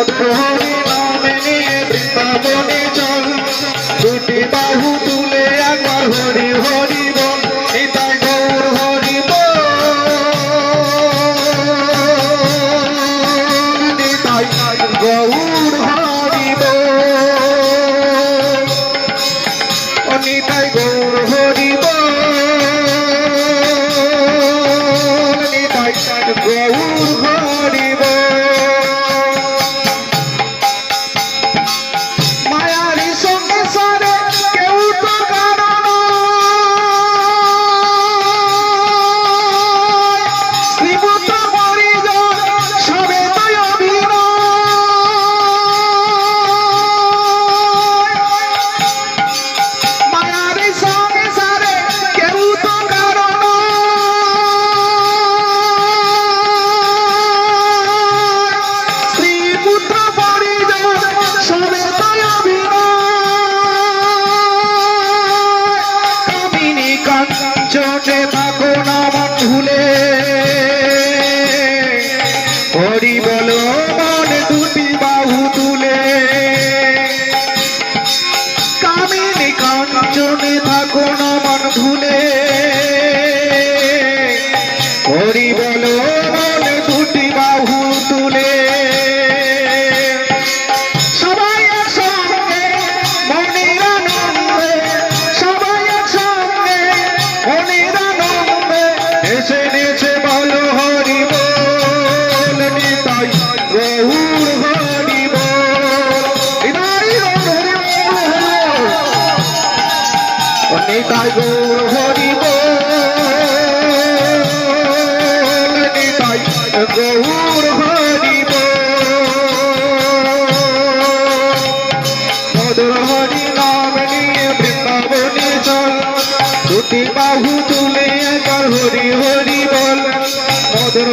মধুর হরি নাম নিয়ে বৃন্দাবনে চল দুটি বাহু তুলে একবার হরি হরি বল নিতাই গৌর হরি বল নিতাই গৌর হরি বল নিতাই গৌর হরি বল নিতাই গৌর হরি বল মায়ারি সংসারে কেউ তো কারণ শ্রীপুত্র পরিজন সবে তো মায়ারি সংসারে কেউ তো কারণ শ্রীপুত্র পরিজন সবে তো কামিনী কাঞ্চনে থাকো না মন ভুলে হরি বলো মন দুটি বাহু তুলে কামিনী কাঞ্চনে থাকো না মন ভুলে হরি বলো মন দুটি বাহু তুলে সবাই একসঙ্গে মনের আনন্দে সবাই একসঙ্গে মনের আনন্দে এসে নেচে বলো হরি বল নিতাই গৌর হরি বল নিতাই গৌর নিতাই গৌর হরি বল নিতাই গৌর হরি মধুর হরি নাম নিয়ে বৃন্দাবনে চল দুটি বাহু তুলে একবার হরি হরি বল মধুর